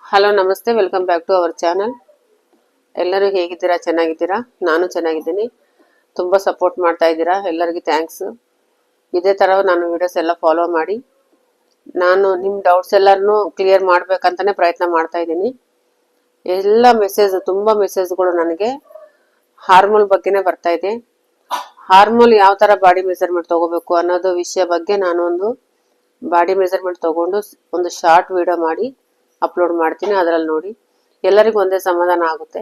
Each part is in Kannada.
ಹಲೋ ನಮಸ್ತೆ, welcome back to our channel. ಎಲ್ಲರೂ ಹೇಗಿದ್ದೀರಾ? ಚೆನ್ನಾಗಿದ್ದೀರಾ? ನಾನು ಚೆನ್ನಾಗಿದ್ದೀನಿ. ತುಂಬ ಸಪೋರ್ಟ್ ಮಾಡ್ತಾ ಇದ್ದೀರಾ, ಎಲ್ಲರಿಗೂ ಥ್ಯಾಂಕ್ಸ್. ಇದೇ ಥರ ನಾನು ವಿಡಿಯೋಸ್ ಎಲ್ಲ ಫಾಲೋ ಮಾಡಿ ನಾನು ನಿಮ್ಮ ಡೌಟ್ಸ್ ಎಲ್ಲರನ್ನೂ ಕ್ಲಿಯರ್ ಮಾಡಬೇಕಂತಲೇ ಪ್ರಯತ್ನ ಮಾಡ್ತಾ ಇದ್ದೀನಿ. ಎಲ್ಲ ತುಂಬ ಮೆಸೇಜ್ಗಳು ನನಗೆ ಹಾರ್ಮೋನ್ ಬಗ್ಗೆನೇ ಬರ್ತಾ ಇದೆ. ಹಾರ್ಮೋನ್ ಯಾವ ಥರ ಬಾಡಿ ಮೆಜರ್ಮೆಂಟ್ ತೊಗೋಬೇಕು ಅನ್ನೋದು ವಿಷಯ ಬಗ್ಗೆ ನಾನು ಒಂದು ಬಾಡಿ ಮೆಜರ್ಮೆಂಟ್ ತೊಗೊಂಡು ಒಂದು ಶಾರ್ಟ್ ವಿಡಿಯೋ ಮಾಡಿ ಅಪ್ಲೋಡ್ ಮಾಡ್ತೀನಿ. ಅದರಲ್ಲಿ ನೋಡಿ ಎಲ್ಲರಿಗೂ ಒಂದೇ ಸಮಾಧಾನ ಆಗುತ್ತೆ.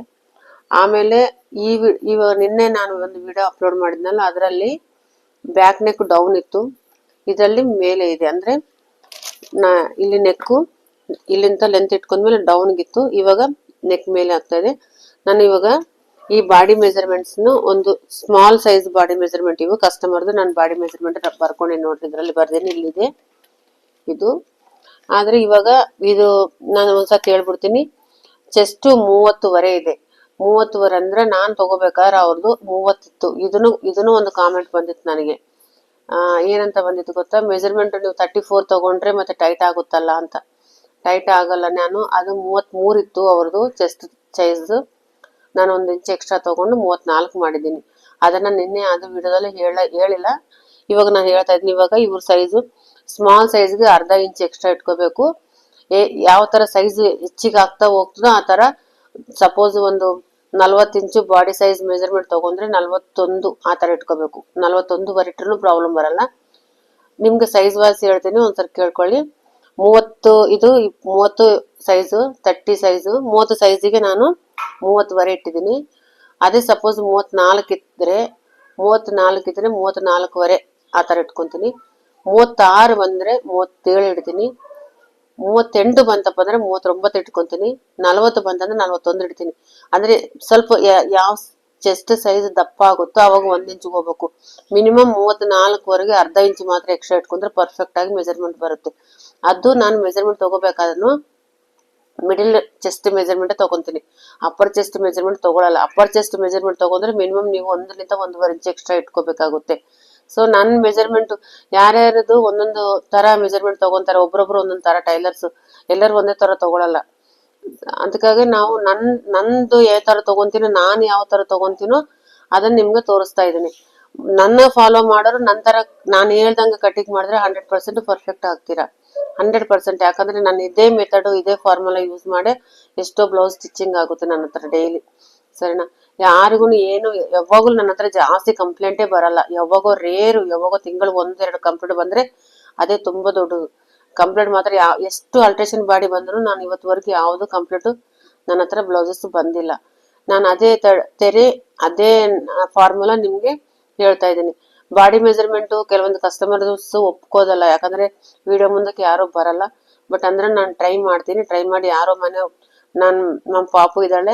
ಆಮೇಲೆ ನಿನ್ನೆ ನಾನು ಒಂದು ವಿಡಿಯೋ ಅಪ್ಲೋಡ್ ಮಾಡಿದ್ನಲ್ಲ, ಅದರಲ್ಲಿ ಬ್ಯಾಕ್ ನೆಕ್ ಡೌನ್ ಇತ್ತು, ಇದರಲ್ಲಿ ಮೇಲೆ ಇದೆ. ಅಂದರೆ ಇಲ್ಲಿ ನೆಕ್ಕು ಇಲ್ಲಿಂದ ಲೆಂತ್ ಇಟ್ಕೊಂಡ್ಮೇಲೆ ಡೌನ್ಗಿತ್ತು, ಇವಾಗ ನೆಕ್ ಮೇಲೆ ಆಗ್ತಾ ಇದೆ. ನಾನು ಇವಾಗ ಈ ಬಾಡಿ ಮೆಜರ್ಮೆಂಟ್ಸ್ನು ಒಂದು ಸ್ಮಾಲ್ ಸೈಜ್ ಬಾಡಿ ಮೆಜರ್ಮೆಂಟ್, ಇವು ಕಸ್ಟಮರ್ದು ನಾನು ಬಾಡಿ ಮೆಜರ್ಮೆಂಟ್ ಬರ್ಕೊಂಡೆ ನೋಡ್ರಿ. ಇದರಲ್ಲಿ ಬರ್ದೇನೆ ಇಲ್ಲಿದೆ ಇದು. ಆದ್ರೆ ಇವಾಗ ಇದು ನಾನು ಒಂದ್ಸತಿ ಹೇಳ್ಬಿಡ್ತೀನಿ. ಚೆಸ್ಟ್ 30ವರೆ ಇದೆ. 30ವರೆ ಅಂದ್ರೆ ನಾನ್ ತಗೋಬೇಕಾದ್ರೆ ಅವ್ರದ್ದು 30 ಇತ್ತು. ಇದನ್ನು ಒಂದು ಕಾಮೆಂಟ್ ಬಂದಿತ್ತು ನನಗೆ. ಏನಂತ ಬಂದಿತ್ತು ಗೊತ್ತಾ? ಮೆಜರ್ಮೆಂಟ್ ನೀವು 34 ತಗೊಂಡ್ರೆ ಮತ್ತೆ ಟೈಟ್ ಆಗುತ್ತಲ್ಲ ಅಂತ. ಟೈಟ್ ಆಗಲ್ಲ, ನಾನು ಅದು 33 ಇತ್ತು ಅವ್ರದ್ದು ಚೆಸ್ಟ್ ಸೈಜ್. ನಾನು 1 ಇಂಚ್ ಎಕ್ಸ್ಟ್ರಾ ತಗೊಂಡು 34 ಮಾಡಿದ್ದೀನಿ. ಅದನ್ನ ನಿನ್ನೆ ಅದು ವಿಡಿಯೋದಲ್ಲಿ ಹೇಳಿಲ್ಲ, ಇವಾಗ ನಾನು ಹೇಳ್ತಾ ಇದ್ದೀನಿ. ಇವಾಗ ಇವ್ರ ಸೈಜು ಸ್ಮಾಲ್ ಸೈಜ್ಗೆ ಅರ್ಧ ಇಂಚ್ ಎಕ್ಸ್ಟ್ರಾ ಇಟ್ಕೋಬೇಕು. ಯಾವ ತರ ಸೈಜ್ ಹೆಚ್ಚಿಗೆ ಆಗ್ತಾ ಹೋಗ್ತದೋ ಆ ತರ. ಸಪೋಸ್ ಒಂದು 40 ಇಂಚು ಬಾಡಿ ಸೈಜ್ ಮೆಜರ್ಮೆಂಟ್ ತಗೊಂಡ್ರೆ 41 ಆ ತರ ಇಟ್ಕೋಬೇಕು. 41ವರೆ ಇಟ್ರು ಪ್ರಾಬ್ಲಮ್ ಬರಲ್ಲ. ನಿಮ್ಗೆ ಸೈಜ್ ವಾಯ್ಸ್ ಹೇಳ್ತೀನಿ, ಒಂದ್ಸರಿ ಕೇಳ್ಕೊಳ್ಳಿ. 30 ಸೈಜು, 30 ಸೈಜು, 30 ಸೈಜಿಗೆ ನಾನು 30ವರೆ ಇಟ್ಟಿದ್ದೀನಿ. ಅದೇ ಸಪೋಸ್ 34 ಇದ್ರೆ 34ವರೆ ಆ ತರ ಇಟ್ಕೊಂತೀನಿ. 36 ಬಂದ್ರೆ 37 ಇಡ್ತೀನಿ. 38 ಬಂತಪ್ಪ ಅಂದ್ರೆ 39 ಇಟ್ಕೊಂತೀನಿ. 40 ಬಂತಂದ್ರೆ 41 ಇಡ್ತೀನಿ. ಅಂದ್ರೆ ಸ್ವಲ್ಪ ಯಾವ ಚೆಸ್ಟ್ ಸೈಜ್ ದಪ್ಪ ಆಗುತ್ತೋ ಅವಾಗ 1 ಇಂಚ್ ಹೋಗ್ಬೇಕು. ಮಿನಿಮಮ್ 34ವರೆಗೆ ಅರ್ಧ ಇಂಚ್ ಮಾತ್ರ ಎಕ್ಸ್ಟ್ರಾ ಇಟ್ಕೊಂಡ್ರೆ ಪರ್ಫೆಕ್ಟ್ ಆಗಿ ಮೆಜರ್ಮೆಂಟ್ ಬರುತ್ತೆ. ಅದು ನಾನು ಮೆಜರ್ಮೆಂಟ್ ತಗೋಬೇಕಾದ್ರೂ ಮಿಡಿಲ್ ಚೆಸ್ಟ್ ಮೆಜರ್ಮೆಂಟ್ ತಗೊಂತೀನಿ. ಅಪ್ಪರ್ ಚೆಸ್ಟ್ ಮೆಜರ್ಮೆಂಟ್ ತಗೊಳಲ್ಲ. ಅಪ್ಪರ್ ಚೆಸ್ಟ್ ಮೆಜರ್ಮೆಂಟ್ ತಗೊಂಡ್ರೆ ಮಿನಿಮಮ್ ನೀವು 1ರಿಂದ 1.5 ಇಂಚ್ ಎಕ್ಸ್ಟ್ರಾ ಇಟ್ಕೋಬೇಕಾಗುತ್ತೆ. ಸೊ ನನ್ನ ಮೆಜರ್ಮೆಂಟ್ ಯಾರ್ಯಾರದು ಒಂದೊಂದು ತರ ಮೆಜರ್ಮೆಂಟ್ ತಗೊಂತಾರೆ, ಒಬ್ರೊಬ್ರು ಒಂದೊಂದು ತರ ಟೈಲರ್ಸ್, ಎಲ್ಲರೂ ಒಂದೇ ತರ ತಗೊಳಲ್ಲ. ಅದಕ್ಕಾಗಿ ನಾವು ನಂದು ಯಾವ ತರ ತಗೊಂತೀನೋ, ನಾನು ಯಾವ ತರ ತಗೊಂತೀನೋ ಅದನ್ನ ನಿಮ್ಗೆ ತೋರಿಸ್ತಾ ಇದ್ದೀನಿ. ನನ್ನ ಫಾಲೋ ಮಾಡೋರು ನಂತರ ನಾನು ಹೇಳ್ದಂಗೆ ಕಟಿಂಗ್ ಮಾಡಿದ್ರೆ 100% ಪರ್ಫೆಕ್ಟ್ ಆಗ್ತೀರಾ. 100%. ಯಾಕಂದ್ರೆ ನಾನು ಇದೇ ಮೆಥಡ್, ಇದೇ ಫಾರ್ಮುಲಾ ಯೂಸ್ ಮಾಡಿ ಎಷ್ಟೋ ಬ್ಲೌಸ್ ಸ್ಟಿಚಿಂಗ್ ಆಗುತ್ತೆ ನನ್ನ ಹತ್ರ ಡೈಲಿ. ಸರಿನಾ? ಯಾರಿಗೂ ಏನು ಯಾವಾಗಲೂ ನನ್ನ ಹತ್ರ ಜಾಸ್ತಿ ಕಂಪ್ಲೇಂಟೇ ಬರಲ್ಲ. ಯಾವಾಗೋ ಯಾವಾಗೋ ತಿಂಗಳು 1-2 ಕಂಪ್ಲೇಂಟ್ ಬಂದ್ರೆ ಅದೇ ತುಂಬಾ ದೊಡ್ಡದು. ಕಂಪ್ಲೇಂಟ್ ಮಾತ್ರ ಎಷ್ಟು ಅಲ್ಟ್ರೇಷನ್ ಬಾಡಿ ಬಂದ್ರು ನಾನು ಇವತ್ತುವರೆಗೂ ಯಾವುದು ಕಂಪ್ಲೇಂಟ್ ನನ್ನ ಹತ್ರ ಬ್ಲೌಸಸ್ ಬಂದಿಲ್ಲ. ನಾನು ಅದೇ ಫಾರ್ಮುಲಾ ನಿಮ್ಗೆ ಹೇಳ್ತಾ ಇದ್ದೀನಿ. ಬಾಡಿ ಮೆಜರ್ಮೆಂಟ್ ಕೆಲವೊಂದು ಕಸ್ಟಮರ್ಸ್ ಒಪ್ಕೋದಲ್ಲ, ಯಾಕಂದ್ರೆ ವಿಡಿಯೋ ಮುಂದಕ್ಕೆ ಯಾರು ಬರಲ್ಲ. ಬಟ್ ಅಂದ್ರೆ ನಾನು ಟ್ರೈ ಮಾಡ್ತೀನಿ. ಟ್ರೈ ಮಾಡಿ ಯಾರೋ ನಮ್ಮ ಪಾಪು ಇದ್ದಾಳೆ,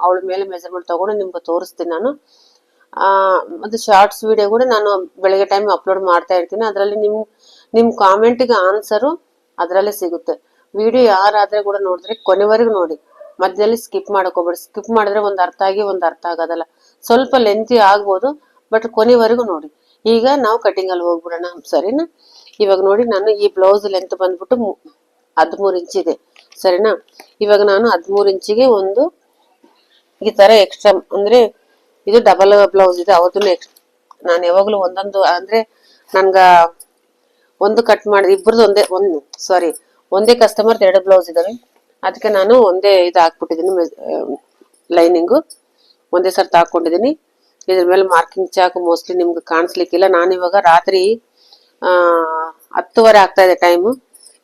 ಅವಳ ಮೇಲೆ ಮೆಜರ್ಮೆಂಟ್ ತಗೊಂಡು ನಿಮ್ಗೆ ತೋರಿಸ್ತೀನಿ ನಾನು. ಮತ್ತೆ ಶಾರ್ಟ್ಸ್ ವಿಡಿಯೋ ಕೂಡ ನಾನು ಬೆಳಗ್ಗೆ ಟೈಮ್ ಅಪ್ಲೋಡ್ ಮಾಡ್ತಾ ಇರ್ತೀನಿ. ಅದರಲ್ಲಿ ನಿಮ್ ಕಾಮೆಂಟ್ಗೆ ಆನ್ಸರು ಅದರಲ್ಲೇ ಸಿಗುತ್ತೆ. ವಿಡಿಯೋ ಯಾರಾದ್ರೆ ಕೂಡ ನೋಡಿದ್ರೆ ಕೊನೆವರೆಗೂ ನೋಡಿ, ಮಧ್ಯದಲ್ಲಿ ಸ್ಕಿಪ್ ಹೋಗ್ಬೇಡಿ. ಸ್ಕಿಪ್ ಮಾಡಿದ್ರೆ ಒಂದು ಅರ್ಥ ಆಗಿ ಒಂದು ಅರ್ಥ ಆಗೋದಲ್ಲ. ಸ್ವಲ್ಪ ಲೆಂತಿ ಆಗ್ಬೋದು, ಬಟ್ ಕೊನೆವರೆಗೂ ನೋಡಿ. ಈಗ ನಾವು ಕಟಿಂಗ್ ಅಲ್ಲಿ ಹೋಗ್ಬಿಡೋಣ, ಸರಿನಾ? ಇವಾಗ ನೋಡಿ, ನಾನು ಈ ಬ್ಲೌಸ್ ಲೆಂತ್ ಬಂದ್ಬಿಟ್ಟು 13 ಇಂಚ್ ಇದೆ, ಸರಿನಾ? ಇವಾಗ ನಾನು 13 ಇಂಚಿಗೆ ಒಂದು ಈ ತರ ಎಕ್ಸ್ಟ್ರಾ, ಅಂದ್ರೆ ಇದು ಡಬಲ್ ಬ್ಲೌಸ್ ಇದೆ, ಅವತ್ತೂ ನಾನು ಯಾವಾಗ್ಲೂ ಒಂದೊಂದು, ಅಂದ್ರೆ ನನ್ಗ ಒಂದು ಕಟ್ ಮಾಡಿ ಒಂದೇ ಕಸ್ಟಮರ್ 2 ಬ್ಲೌಸ್ ಇದಾವೆ. ಅದಕ್ಕೆ ನಾನು ಒಂದೇ ಇದು ಹಾಕ್ಬಿಟ್ಟಿದ್ದೀನಿ, ಲೈನಿಂಗು ಒಂದೇ ಸರ್ತಿ ಹಾಕೊಂಡಿದ್ದೀನಿ. ಇದ್ರ ಮೇಲೆ ಮಾರ್ಕಿಂಗ್ ಚಾಕು ಮೋಸ್ಟ್ಲಿ ನಿಮ್ಗೆ ಕಾಣಿಸ್ಲಿಕ್ಕಿಲ್ಲ. ನಾನಿವಾಗ ರಾತ್ರಿ 10ವರೆ ಆಗ್ತಾ ಇದೆ ಟೈಮು.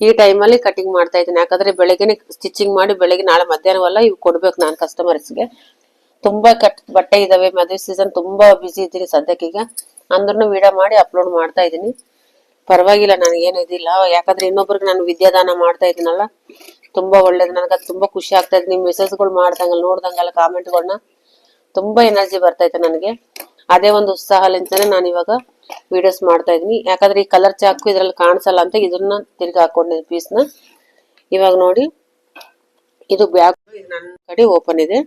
ಈ ಟೈಮಲ್ಲಿ ಕಟಿಂಗ್ ಮಾಡ್ತಾ ಇದ್ದೀನಿ. ಯಾಕಂದ್ರೆ ಬೆಳಗ್ಗೆನೆ ಸ್ಟಿಚಿಂಗ್ ಮಾಡಿ ಬೆಳಗ್ಗೆ ನಾಳೆ ಮಧ್ಯಾಹ್ನವಲ್ಲ ಇವು ಕೊಡ್ಬೇಕು ನಾನು ಕಸ್ಟಮರ್ಸ್ಗೆ. ತುಂಬಾ ಬಟ್ಟೆ ಇದಾವೆ, ಮದುವೆ ಸೀಸನ್, ತುಂಬಾ ಬಿಸಿ ಇದ್ದೀನಿ ಸದ್ಯಕ್ಕೀಗ. ಅಂದ್ರೂ ವಿಡಿಯೋ ಮಾಡಿ ಅಪ್ಲೋಡ್ ಮಾಡ್ತಾ ಇದ್ದೀನಿ. ಪರವಾಗಿಲ್ಲ, ನನಗೇನು ಇದಿಲ್ಲ. ಯಾಕಂದ್ರೆ ಇನ್ನೊಬ್ರಿಗೆ ನಾನು ವಿದ್ಯಾದಾನ ಮಾಡ್ತಾ ಇದ್ದೀನಲ್ಲ, ತುಂಬಾ ಒಳ್ಳೇದು. ನನಗೆ ತುಂಬಾ ಖುಷಿ ಆಗ್ತಾ ಇದೆ. ನಿಮ್ ಮೆಸೇಜ್ಗಳು ಮಾಡ್ದಂಗಲ್ಲ, ನೋಡ್ದಂಗಲ್ಲ, ಕಾಮೆಂಟ್ಗಳನ್ನ ತುಂಬಾ ಎನರ್ಜಿ ಬರ್ತೈತೆ ನನಗೆ. ಅದೇ ಒಂದು ಉತ್ಸಾಹಲಿಂತಾನೆ ನಾನು ಇವಾಗ ವಿಡಿಯೋಸ್ ಮಾಡ್ತಾ ಇದೀನಿ. ಯಾಕಂದ್ರೆ ಈ ಕಲರ್ ಚಾಕು ಇದ್ರಲ್ಲಿ ಕಾಣಿಸಲ್ಲ ಅಂತ ಇದನ್ನ ತಿರ್ಗಿ ಹಾಕೊಂಡಿದ್ದೀನಿ ಪೀಸ್ನ. ಇವಾಗ ನೋಡಿ, ಇದು ಬ್ಯಾಗ್ ನನ್ನ ಕಡೆ ಓಪನ್ ಇದೆ,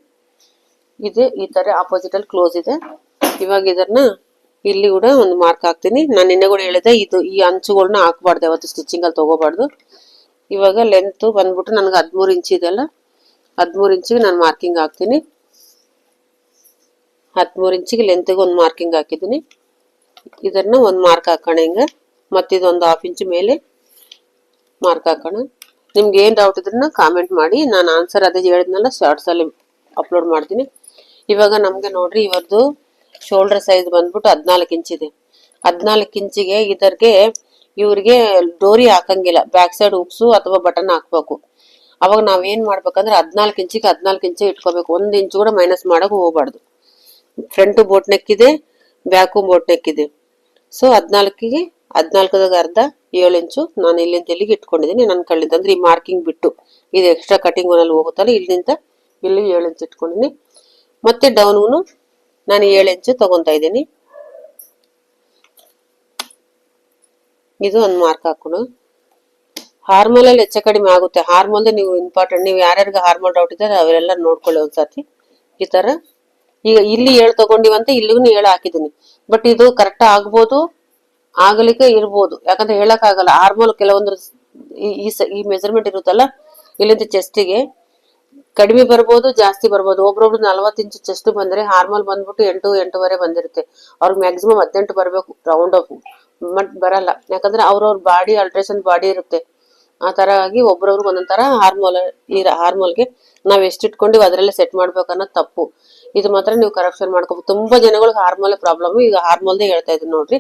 ಇದು ಈ ತರ ಆಪೋಸಿಟ್ ಅಲ್ಲಿ ಕ್ಲೋಸ್ ಇದೆ. ಇವಾಗ ಇದನ್ನ ಇಲ್ಲಿ ಕೂಡ ಒಂದು ಮಾರ್ಕ್ ಹಾಕ್ತೀನಿ. ನಾನು ನಿನ್ನೆ ಕೂಡ ಹೇಳಿದೆ, ಈ ಅಂಚುಗಳನ್ನ ಹಾಕ್ಬಾರ್ದು, ಯಾವತ್ತು ಸ್ಟಿಚಿಂಗ್ ಅಲ್ಲಿ ತಗೋಬಾರ್ದು. ಇವಾಗ ಲೆಂತ್ ಬಂದ್ಬಿಟ್ಟು ನನಗೆ 13 ಇಂಚ್ ಇದೆಲ್ಲ, 13 ಇಂಚಿಗೆ ನಾನು ಮಾರ್ಕಿಂಗ್ ಹಾಕ್ತೀನಿ. 13 ಇಂಚಿಗೆ ಲೆಂತ್ಗೆ ಒಂದು ಮಾರ್ಕಿಂಗ್ ಹಾಕಿದ್ದೀನಿ. ಇದನ್ನ ಒಂದು ಮಾರ್ಕ್ ಹಾಕೋಣ ಹಿಂಗೆ, ಮತ್ತಿದೊಂದು 1/2 ಇಂಚ್ ಮೇಲೆ ಮಾರ್ಕ್ ಹಾಕೋಣ. ನಿಮ್ಗೆ ಏನ್ ಡೌಟ್ ಇದ್ರನ್ನ ಕಾಮೆಂಟ್ ಮಾಡಿ, ನಾನು ಆನ್ಸರ್ ಅದೇ ಹೇಳಿದ್ನಲ್ಲ ಶಾರ್ಟ್ಸ್ ಅಲ್ಲಿ ಅಪ್ಲೋಡ್ ಮಾಡ್ತೀನಿ. ಇವಾಗ ನಮ್ಗೆ ನೋಡ್ರಿ ಇವರದು ಶೋಲ್ಡರ್ ಸೈಜ್ ಬಂದ್ಬಿಟ್ಟು 14 ಇಂಚ್ ಇದೆ. 14 ಇಂಚಿಗೆ ಇವ್ರಿಗೆ ಡೋರಿ ಹಾಕಂಗಿಲ್ಲ, ಬ್ಯಾಕ್ ಸೈಡ್ ಉಕ್ಸು ಅಥವಾ ಬಟನ್ ಹಾಕ್ಬೇಕು. ಅವಾಗ ನಾವೇನ್ ಮಾಡ್ಬೇಕಂದ್ರೆ 14 ಇಂಚಿಗೆ 14 ಇಂಚೆ ಇಟ್ಕೋಬೇಕು, 1 ಇಂಚು ಕೂಡ ಮೈನಸ್ ಮಾಡಕ್ ಹೋಗ್ಬಾರ್ದು. ಫ್ರಂಟ್ ಬೋಟ್ ನೆಕ್ ಇದೆ, ಬ್ಯಾಕು ಬೋಟ್ ನೆಕ್ ಇದೆ. ಸೊ 14ಗೆ 14ದಾಗ ಅರ್ಧ 7 ಇಂಚು ನಾನು ಇಲ್ಲಿಂದ ಇಲ್ಲಿಗೆ ಇಟ್ಕೊಂಡಿದ್ದೀನಿ. ನನ್ನ ಕಳ್ಳಿಂದ ಅಂದ್ರೆ ಈ ಮಾರ್ಕಿಂಗ್ ಬಿಟ್ಟು ಇದು ಎಕ್ಸ್ಟ್ರಾ ಕಟಿಂಗ್ ಅಲ್ಲಿ ಹೋಗುತ್ತಲ್ಲ, ಇಲ್ಲಿಂದ ಇಲ್ಲಿ 7 ಇಂಚು ಇಟ್ಕೊಂಡಿದ್ದೀನಿ. ಮತ್ತೆ ಡೌನ್ಗೂ ನಾನು 7 ಇಂಚು ತಗೊಂತಾ ಇದ್ದೀನಿ. ಇದು ಒಂದು ಮಾರ್ಕ್ ಹಾಕೋಣ. ಹಾರ್ಮೋಲ್ ಅಲ್ಲಿ ಹೆಚ್ಚು ಕಡಿಮೆ ಆಗುತ್ತೆ. ಹಾರ್ಮೋಲ್ ನೀವು ಇಂಪಾರ್ಟೆಂಟ್, ನೀವು ಯಾರ್ಯಾರಿಗೆ ಹಾರ್ಮೋಲ್ ಡೌಟ್ ಇದ್ದಾರೆ ಅವರೆಲ್ಲ ನೋಡ್ಕೊಳ್ಳಿ ಒಂದ್ಸತಿ. ಈ ತರ ಈಗ ಇಲ್ಲಿ 7 ತಗೊಂಡಿವಂತ ಇಲ್ಲಿಗೂ 7 ಹಾಕಿದ್ದೀನಿ. ಬಟ್ ಇದು ಕರೆಕ್ಟ್ ಆಗ್ಬೋದು, ಆಗಲಿಕ್ಕೆ ಇರ್ಬೋದು, ಯಾಕಂದ್ರೆ ಹೇಳಕ್ ಆಗಲ್ಲ. ಹಾರ್ಮೋಲ್ ಕೆಲವೊಂದು ಈ ಮೆಜರ್ಮೆಂಟ್ ಇರುತ್ತಲ್ಲ, ಇಲ್ಲಿಂದ ಚೆಸ್ಟಿಗೆ ಕಡಿಮೆ ಬರ್ಬೋದು, ಜಾಸ್ತಿ ಬರ್ಬೋದು. ಒಬ್ರೊಬ್ರು 40 ಇಂಚು ಚೆಸ್ಟ್ ಬಂದ್ರೆ ಹಾರ್ಮೋಲ್ ಬಂದ್ಬಿಟ್ಟು 8-8.5 ಬಂದಿರುತ್ತೆ. ಅವ್ರಿಗೆ ಮ್ಯಾಕ್ಸಿಮಮ್ 18 ಬರ್ಬೇಕು ರೌಂಡ್ ಆಫ್, ಬಟ್ ಬರಲ್ಲ. ಯಾಕಂದ್ರೆ ಅವ್ರವ್ರ ಬಾಡಿ ಅಲ್ಟ್ರೇಷನ್ ಬಾಡಿ ಇರುತ್ತೆ. ಆ ತರ ಆಗಿ ಒಬ್ರವ್ರಿಗೆ ಒಂದೊಂದ್ ತರ ಹಾರ್ಮೋಲ್ಗೆ ನಾವ್ ಎಷ್ಟು ಇಟ್ಕೊಂಡಿವಿ ಅದ್ರಲ್ಲೇ ಸೆಟ್ ಮಾಡ್ಬೇಕು ಅನ್ನೋದು ತಪ್ಪು. ಇದು ಮಾತ್ರ ನೀವು ಕರೆಕ್ಷನ್ ಮಾಡ್ಕೋಬೇಕು. ತುಂಬಾ ಜನಗಳಿಗೆ ಹಾರ್ಮೋಲ್ ಪ್ರಾಬ್ಲಮ್. ಈಗ ಹಾರ್ಮೋಲ್ದೇ ಹೇಳ್ತಾ ಇದ್ದೀನಿ ನೋಡ್ರಿ,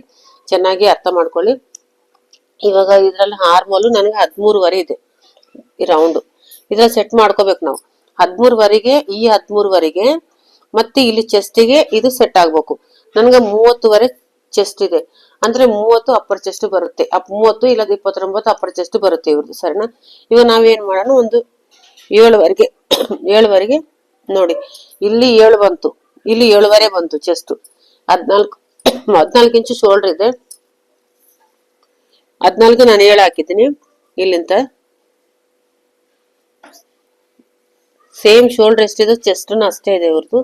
ಚೆನ್ನಾಗಿ ಅರ್ಥ ಮಾಡ್ಕೊಳ್ಳಿ. ಇವಾಗ ಇದ್ರಲ್ಲಿ ಹಾರ್ಮೋಲ್ ನನಗೆ 13.5 ಇದೆ ಈ ರೌಂಡ್. ಇದ್ರಲ್ಲಿ ಸೆಟ್ ಮಾಡ್ಕೋಬೇಕು ನಾವು 13.5ಗೆ, ಈ 13.5ಗೆ ಮತ್ತೆ ಇಲ್ಲಿ ಚೆಸ್ಟಿಗೆ ಇದು ಸೆಟ್ ಆಗ್ಬೇಕು. ನನ್ಗೆ 30.5 ಚೆಸ್ಟ್ ಇದೆ ಅಂದ್ರೆ 30 ಅಪ್ಪರ್ ಚೆಸ್ಟ್ ಬರುತ್ತೆ. 30 ಇಲ್ಲ 29 ಅಪ್ಪರ್ ಚೆಸ್ಟ್ ಬರುತ್ತೆ ಇವ್ರದ್ದು, ಸರಿನಾ? ಇವಾಗ ನಾವೇನ್ ಮಾಡೋಣ, ಒಂದು 7ವರೆಗೆ 7ವರೆಗೆ ನೋಡಿ, ಇಲ್ಲಿ 7 ಬಂತು, ಇಲ್ಲಿ 7.5 ಬಂತು ಚೆಸ್ಟ್. 14 ಇಂಚು ಶೋಲ್ಡರ್ ಇದೆ. 14 ನಾನು 7 ಹಾಕಿದ್ದೀನಿ. ಇಲ್ಲಿಂದ ಸೇಮ್ ಶೋಲ್ಡರ್ ಎಷ್ಟಿದೆ ಚೆಸ್ಟ್ ಅಷ್ಟೇ ಇದೆ ಇವ್ರದ್ದು.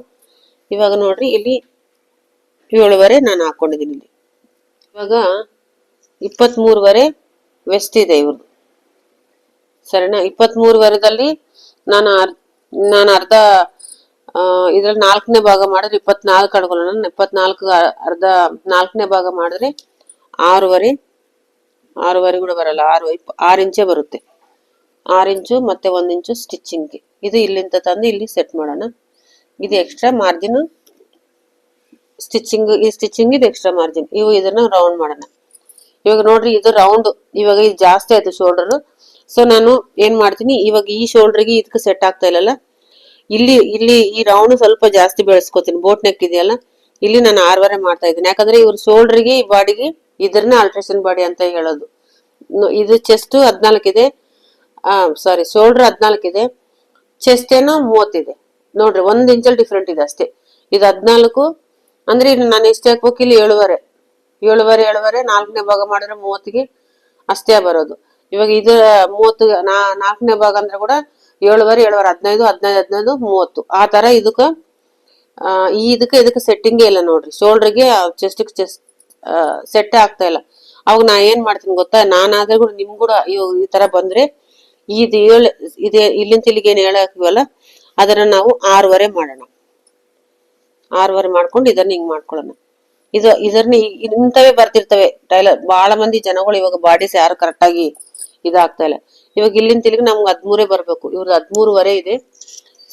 ಇವಾಗ ನೋಡ್ರಿ ಇಲ್ಲಿ 7.5 ನಾನು ಹಾಕೊಂಡಿದ್ದೀನಿ. ಇಲ್ಲಿ ಇವಾಗ 23.5 ವೆಸ್ಟ್ ಇದೆ ಇವ್ರದ್ದು, ಸರಿನಾ? 23.5ದಲ್ಲಿ ನಾನು ಅರ್ಧ ಇದ್ರಲ್ಲಿ 4ನೇ ಭಾಗ ಮಾಡಿದ್ರೆ 24 ಅಡ್ಕೊಳ್ಳೋಣ. 24 ಅರ್ಧ 4ನೇ ಭಾಗ ಮಾಡಿದ್ರೆ 6.5 ಕೂಡ ಬರಲ್ಲ, 6 ಇಂಚೇ ಬರುತ್ತೆ. 6 ಇಂಚು ಮತ್ತೆ 1 ಇಂಚು ಸ್ಟಿಚಿಂಗ್ಗೆ. ಇದು ಇಲ್ಲಿಂದ ತಂದು ಇಲ್ಲಿ ಸೆಟ್ ಮಾಡೋಣ. ಇದು ಎಕ್ಸ್ಟ್ರಾ ಮಾರ್ಜಿನ್ ಸ್ಟಿಚಿಂಗ್, ಈ ಸ್ಟಿಚಿಂಗ್ ಇದು ಎಕ್ಸ್ಟ್ರಾ ಮಾರ್ಜಿನ್. ಇದನ್ನ ರೌಂಡ್ ಮಾಡೋಣ. ಇವಾಗ ನೋಡ್ರಿ ಇದು ರೌಂಡ್, ಇವಾಗ ಇದು ಜಾಸ್ತಿ ಆಯ್ತು ಶೋಲ್ಡರ್. ಸೊ ನಾನು ಏನ್ ಮಾಡ್ತೀನಿ, ಇವಾಗ ಈ ಶೋಲ್ಡರ್ಗೆ ಇದಕ್ಕೆ ಸೆಟ್ ಆಗ್ತಾ ಇಲ್ಲಲ್ಲ, ಇಲ್ಲಿ ಈ ರೌಂಡ್ ಸ್ವಲ್ಪ ಜಾಸ್ತಿ ಬೆಳೆಸ್ಕೊತೀನಿ. ಬೋಟ್ ನೆಕ್ ಇದೆಯಲ್ಲ, ಇಲ್ಲಿ ನಾನು 6.5 ಮಾಡ್ತಾ ಇದ್ದೀನಿ. ಯಾಕಂದ್ರೆ ಇವ್ರ ಶೋಲ್ಡರ್ಗೆ ಈ ಬಾಡಿಗೆ ಇದ್ರನ್ನ ಆಲ್ಟ್ರೇಷನ್ ಬಾಡಿ ಅಂತ ಹೇಳೋದು. ಇದು ಚೆಸ್ಟ್ 14 ಇದೆ, ಸಾರಿ ಶೋಲ್ಡರ್ 14 ಇದೆ, ಚೆಸ್ಟ್ ಏನೋ 30 ಇದೆ. ನೋಡ್ರಿ 1 ಇಂಚಲ್ಲಿ ಡಿಫ್ರೆಂಟ್ ಇದೆ ಅಷ್ಟೇ. ಇದು 14 ಅಂದ್ರೆ ನಾನು ಎಷ್ಟು ಹಾಕ್ಬೇಕು, ಇಲ್ಲಿ 7.5 4ನೇ ಭಾಗ ಮಾಡಿದ್ರೆ 30ಗೆ ಅಷ್ಟೇ ಬರೋದು. ಇವಾಗ ಇದು 30 4ನೇ ಭಾಗ ಅಂದ್ರೆ ಕೂಡ 7.5 15 15 30 ಆ ತರ. ಇದಕ್ಕೆ ಸೆಟ್ಟಿಂಗೇ ಇಲ್ಲ ನೋಡ್ರಿ. ಶೋಲ್ಡರ್ಗೆ ಚೆಸ್ಟ್ ಸೆಟ್ ಆಗ್ತಾ ಇಲ್ಲ. ಅವಾಗ ನಾ ಏನ್ ಮಾಡ್ತೀನಿ ಗೊತ್ತಾ, ನಾನಾದ್ರೆ ಕೂಡ ನಿಮ್ ಕೂಡ ಈ ತರ ಬಂದ್ರೆ ಇಲ್ಲಿಂದ ಇಲ್ಲಿಗೆ ಏನ್ ಹೇಳಾಕಿವಲ್ಲ ಅದನ್ನ ನಾವು 6.5 ಮಾಡೋಣ. 6.5 ಮಾಡ್ಕೊಂಡು ಇದನ್ನ ಹಿಂಗ್ ಮಾಡ್ಕೊಳ್ಳೋಣ. ಇದನ್ನ ಇಂಥವೇ ಬರ್ತಿರ್ತವೆ ಟೈಲರ್. ಬಹಳ ಮಂದಿ ಜನಗಳು ಇವಾಗ ಬಾಡೀಸ್ ಯಾರು ಕರೆಕ್ಟ್ ಆಗಿ ಇದಾಗ್ತಾ ಇಲ್ಲ. ಇವಾಗ ಇಲ್ಲಿಂದ ಇಲ್ಲಿಗೆ ನಮ್ಗೆ 13 ಬರ್ಬೇಕು, ಇವ್ರದ್ದು 13.5 ಇದೆ.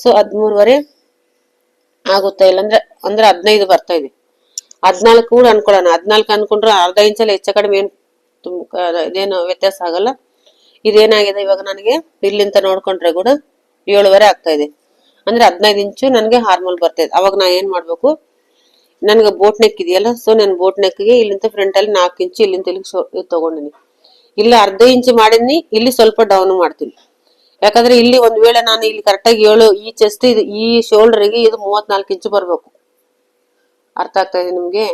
ಸೊ 13.5 ಆಗುತ್ತಾ ಇಲ್ಲ ಅಂದ್ರೆ 15 ಬರ್ತಾ ಇದೆ. 14 ಕೂಡ ಅನ್ಕೊಳ್ಳೋಣ. 14 ಅನ್ಕೊಂಡ್ರೆ ಅರ್ಧ ಇಂಚಲ್ಲಿ ಹೆಚ್ಚು ಕಡಿಮೆ ಇದೇನು ವ್ಯತ್ಯಾಸ ಆಗಲ್ಲ. ಇದೇನಾಗಿದೆ ಇವಾಗ ನನಗೆ ಇಲ್ಲಿಂದ ನೋಡ್ಕೊಂಡ್ರೆ ಕೂಡ 7.5 ಆಗ್ತಾ ಇದೆ. ಅಂದ್ರೆ 15 ಇಂಚು ನನಗೆ ಹಾರ್ಮೋಲ್ ಬರ್ತಾ ಇದೆ. ಅವಾಗ ನಾ ಏನ್ ಮಾಡ್ಬೇಕು, ನನ್ಗೆ ಬೋಟ್ ನೆಕ್ ಇದೆಯಲ್ಲ, ಸೊ ನಾನು ಬೋಟ್ ನೆಕ್ಗೆ ಇಲ್ಲಿಂದ ಫ್ರಂಟ್ ಅಲ್ಲಿ 4 ಇಂಚು ಇಲ್ಲಿಂದ ಇಲ್ಲಿಗೆ ತಗೊಂಡಿನಿ. ಇಲ್ಲ ಅರ್ಧ ಇಂಚು ಮಾಡಿದ್ನಿ, ಇಲ್ಲಿ ಸ್ವಲ್ಪ ಡೌನ್ ಮಾಡ್ತೀನಿ. ಯಾಕಂದ್ರೆ ಇಲ್ಲಿ ಒಂದ್ ವೇಳೆ ನಾನು ಇಲ್ಲಿ ಕರೆಕ್ಟಾಗಿ 7 ಈ ಚೆಸ್ಟ್ ಇದು ಈ ಶೋಲ್ಡರ್ಗೆ ಇದು 34 ಇಂಚು ಬರ್ಬೇಕು. ಅರ್ಥ ಆಗ್ತಾ ಇದೆ ನಿಮ್ಗೆ?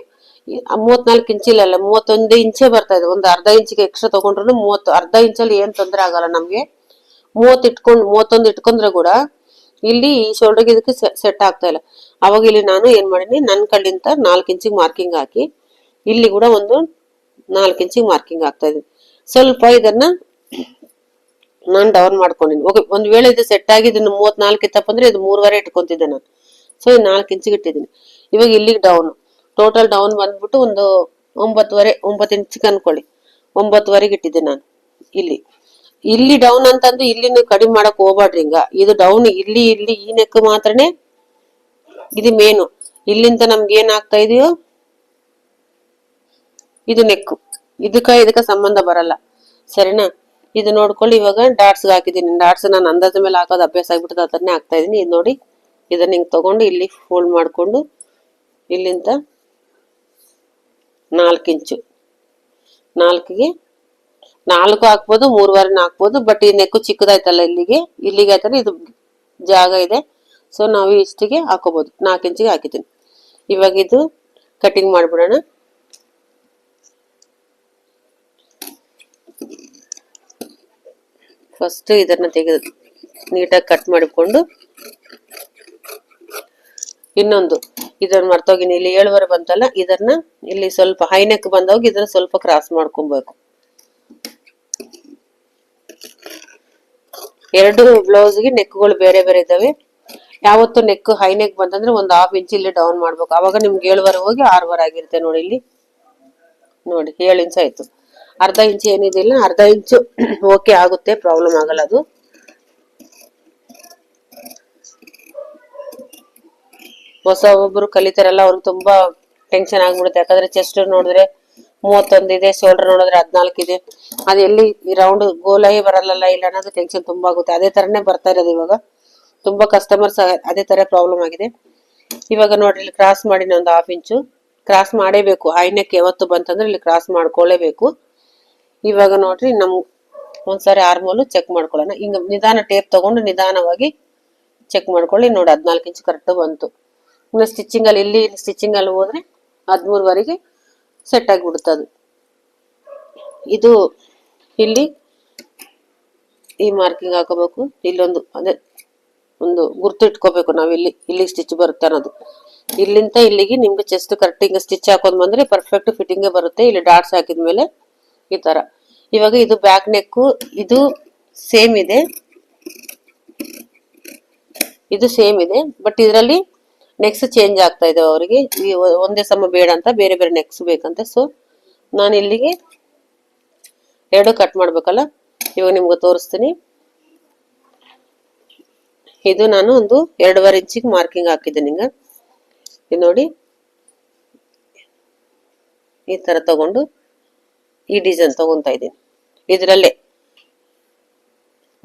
34 ಇಂಚ್ ಇಲ್ಲ 31 ಇಂಚೇ ಬರ್ತಾ ಇದೆ. ಒಂದು ಅರ್ಧ ಇಂಚಿಗೆ ಎಕ್ಸ್ಟ್ರಾ ತಗೊಂಡ್ರು 30, ಅರ್ಧ ಇಂಚಲ್ಲಿ ಏನ್ ತೊಂದರೆ ಆಗಲ್ಲ ನಮ್ಗೆ. 31 ಇಟ್ಕೊಂಡ್ರೆ ಕೂಡ ಇಲ್ಲಿ ಈ ಶೋಲ್ಡರ್ಗೆ ಇದಕ್ಕೆ ಸೆಟ್ ಆಗ್ತಾ ಇಲ್ಲ. ಅವಾಗ ಇಲ್ಲಿ ನಾನು ಏನ್ ಮಾಡೀನಿ, ನನ್ನ ಕಡೆಯಿಂದ 4 ಇಂಚಿಗೆ ಮಾರ್ಕಿಂಗ್ ಹಾಕಿ ಇಲ್ಲಿ ಕೂಡ ಒಂದು 4 ಇಂಚಿಗೆ ಮಾರ್ಕಿಂಗ್ ಹಾಕ್ತಾ ಇದೀನಿ. ಸ್ವಲ್ಪ ಇದನ್ನ ನಾನು ಡೌನ್ ಮಾಡ್ಕೊಂಡಿನಿ. ಓಕೆ, ಒಂದ್ ವೇಳೆ ಇದು ಸೆಟ್ ಆಗಿ ಇದನ್ನ 34 ಇತ್ತಪ್ಪ ಅಂದ್ರೆ ಇದು 3.5 ಇಟ್ಕೊಂತಿದ್ದೆ ನಾನು. ಸೊ ಇದು 4 ಇಂಚಿಗೆ ಇಟ್ಟಿದ್ದೀನಿ. ಇವಾಗ ಇಲ್ಲಿಗೆ ಡೌನ್, ಟೋಟಲ್ ಡೌನ್ ಬಂದ್ಬಿಟ್ಟು ಒಂದು 9 ಇಂಚಿಗೆ ಅನ್ಕೊಳ್ಳಿ. 9ವರೆಗೆ ಇಟ್ಟಿದ್ದೆ ನಾನು. ಇಲ್ಲಿ ಡೌನ್ ಅಂತಂದು ಇಲ್ಲಿನ ಕಡಿಮೆ ಮಾಡಕ್ ಹೋಗ್ಬಾಡ್ರಿ. ಹಿಂಗ ಇದು ಡೌನ್ ಇಲ್ಲಿ ಈ ನೆಕ್ ಮಾತ್ರನೇ ಇದು ಮೇನು. ಇಲ್ಲಿಂದ ನಮ್ಗೆ ಏನ್ ಆಗ್ತಾ ಇದೆಯೋ ಇದು ನೆಕ್, ಇದಕ್ಕ ಸಂಬಂಧ ಬರಲ್ಲ. ಸರಿನಾ? ಇದು ನೋಡ್ಕೊಳ್ಳಿ. ಇವಾಗ ಡಾಟ್ಸ್ ಹಾಕಿದೀನಿ. ಡಾಟ್ಸ್ ನಾನು ಅಂದಾಜ ಮೇಲೆ ಹಾಕೋದು ಅಭ್ಯಾಸ ಆಗ್ಬಿಟ್ಟದ, ಅದನ್ನೇ ಹಾಕ್ತಾ ಇದೀನಿ. ಇದು ನೋಡಿ, ಇದನ್ನ ಹಿಂಗ್ ತಗೊಂಡು ಇಲ್ಲಿ ಫೋಲ್ಡ್ ಮಾಡ್ಕೊಂಡು ಇಲ್ಲಿಂದ 4 ಇಂಚು, 4ಗೆ 4 ಹಾಕ್ಬೋದು, 3.5 ಹಾಕ್ಬೋದು. ಬಟ್ ಈ ನೆಕ್ಕು ಚಿಕ್ಕದಾಯ್ತಲ್ಲ, ಇಲ್ಲಿಗೆ ಆಯ್ತಲ್ಲ, ಇದು ಜಾಗ ಇದೆ. ಸೊ ನಾವು ಇಷ್ಟಿಗೆ ಹಾಕೋಬಹುದು. 4 ಇಂಚಿಗೆ ಹಾಕಿದ್ದೀನಿ. ಇವಾಗ ಇದು ಕಟಿಂಗ್ ಮಾಡ್ಬಿಡೋಣ. ಫಸ್ಟ್ ಇದನ್ನ ತೆಗೆದು ನೀಟಾಗಿ ಕಟ್ ಮಾಡಿಕೊಂಡು, ಇನ್ನೊಂದು ಇದನ್ನ ಮರ್ತೋಗಿನಿ. ಇಲ್ಲಿ 7ವರೆ ಬಂತಲ್ಲ, ಇದನ್ನ ಇಲ್ಲಿ ಸ್ವಲ್ಪ ಹೈ ನೆಕ್ ಬಂದೋಗಿ ಇದನ್ನ ಸ್ವಲ್ಪ ಕ್ರಾಸ್ ಮಾಡ್ಕೊಬೇಕು. 2 ಬ್ಲೌಸ್ಗೆ ನೆಕ್ಗಳು ಬೇರೆ ಬೇರೆ ಇದಾವೆ. ಯಾವತ್ತು ನೆಕ್ ಹೈ ನೆಕ್ ಬಂತಂದ್ರೆ ಒಂದು 1/2 ಇಂಚ್ ಇಲ್ಲಿ ಡೌನ್ ಮಾಡ್ಬೇಕು. ಅವಾಗ ನಿಮ್ಗೆ 7ವರೆ ಹೋಗಿ 6ವರೆ ಆಗಿರುತ್ತೆ. ನೋಡಿ ಇಲ್ಲಿ ನೋಡಿ 7 ಇಂಚ್ ಆಯ್ತು. ಅರ್ಧ ಇಂಚ್ ಏನಿದಿಲ್ಲ, ಅರ್ಧ ಇಂಚು ಓಕೆ ಆಗುತ್ತೆ, ಪ್ರಾಬ್ಲಮ್ ಆಗಲ್ಲ ಅದು. ಒಬ್ಬರು ಕಲಿತಾರಲ್ಲ, ಅವ್ರಿಗೆ ತುಂಬಾ ಟೆನ್ಷನ್ ಆಗ್ಬಿಡುತ್ತೆ. ಯಾಕಂದ್ರೆ ಚೆಸ್ಟ್ ನೋಡಿದ್ರೆ 31 ಇದೆ, ಶೋಲ್ಡರ್ ನೋಡಿದ್ರೆ 14 ಇದೆ. ಅದು ಎಲ್ಲಿ ರೌಂಡ್ ಗೋಲಾಗಿ ಬರಲ್ಲ ಇಲ್ಲ ಅನ್ನೋದು ಟೆನ್ಷನ್ ತುಂಬಾ ಆಗುತ್ತೆ. ಅದೇ ತರನೇ ಬರ್ತಾ ಇರೋದು ಇವಾಗ. ತುಂಬಾ ಕಸ್ಟಮರ್ಸ್ ಅದೇ ತರ ಪ್ರಾಬ್ಲಮ್ ಆಗಿದೆ. ಇವಾಗ ನೋಡ್ರಿ, ಇಲ್ಲಿ ಕ್ರಾಸ್ ಮಾಡಿ ಒಂದು 1/2 ಇಂಚು ಕ್ರಾಸ್ ಮಾಡೇಬೇಕು. ಹೈ ನೆಕ್ ಯಾವತ್ತು ಬಂತಂದ್ರೆ ಇಲ್ಲಿ ಕ್ರಾಸ್ ಮಾಡ್ಕೊಳ್ಳೇಬೇಕು. ಇವಾಗ ನೋಡ್ರಿ, ನಮ್ ಒಂದ್ಸಾರಿ ಆರ್ಮೋಲು ಚೆಕ್ ಮಾಡ್ಕೊಳ್ಳೋಣ. ಹಿಂಗ ನಿಧಾನ ಟೇಪ್ ತಗೊಂಡು ನಿಧಾನವಾಗಿ ಚೆಕ್ ಮಾಡ್ಕೊಳ್ಳಿ. ನೋಡಿ 14 ಇಂಚ್ ಕರೆಕ್ಟ್ ಬಂತು. ಇನ್ನು ಸ್ಟಿಚಿಂಗ್ ಅಲ್ಲಿ ಇಲ್ಲಿ ಸ್ಟಿಚಿಂಗ್ ಅಲ್ಲಿ ಹೋದ್ರೆ 13ವರೆಗೆ ಸೆಟ್ ಆಗಿಬಿಡುತ್ತೆ. ಇದು ಇಲ್ಲಿ ಈ ಮಾರ್ಕಿಂಗ್ ಹಾಕೋಬೇಕು. ಇಲ್ಲೊಂದು ಅದೇ ಒಂದು ಗುರ್ತು ಇಟ್ಕೋಬೇಕು ನಾವು, ಇಲ್ಲಿ ಸ್ಟಿಚ್ ಬರುತ್ತೆ ಅನ್ನೋದು. ಇಲ್ಲಿಂದ ಇಲ್ಲಿಗೆ ನಿಮ್ಗೆ ಚೆಸ್ಟ್ ಕರೆಕ್ಟಿಂಗ್ ಸ್ಟಿಚ್ ಹಾಕೊಂಡ್ ಬಂದ್ರೆ ಪರ್ಫೆಕ್ಟ್ ಫಿಟ್ಟಿಂಗ್ ಬರುತ್ತೆ. ಇಲ್ಲಿ ಡಾಟ್ಸ್ ಹಾಕಿದ್ಮೇಲೆ ಈ ತರ. ಇವಾಗ ಇದು ಬ್ಯಾಕ್ ನೆಕ್, ಇದು ಸೇಮ್ ಇದೆ, ಇದು ಸೇಮ್ ಇದೆ. ಬಟ್ ಇದರಲ್ಲಿ ನೆಕ್ಸ್ಟ್ ಚೇಂಜ್ ಆಗ್ತಾ ಇದೆ ಅವರಿಗೆ. ಒಂದೇ ಸಮ ಬೇಡ ಅಂತ, ಬೇರೆ ಬೇರೆ ನೆಕ್ಸ್ ಬೇಕಂತೆ. ಸೊ ನಾನು ಇಲ್ಲಿಗೆ 2 ಕಟ್ ಮಾಡ್ಬೇಕಲ್ಲ, ಇವಾಗ ನಿಮ್ಗೆ ತೋರಿಸ್ತೀನಿ. ಇದು ನಾನು ಒಂದು 2.5 ಇಂಚಿಗೆ ಮಾರ್ಕಿಂಗ್ ಹಾಕಿದ್ದೀನಿ. ಹಿಂಗ ಇದು ನೋಡಿ, ಈ ತರ ತಗೊಂಡು ಈ ಡಿಸೈನ್ ತಗೊಂತಾ ಇದ್ದೀನಿ. ಇದ್ರಲ್ಲೇ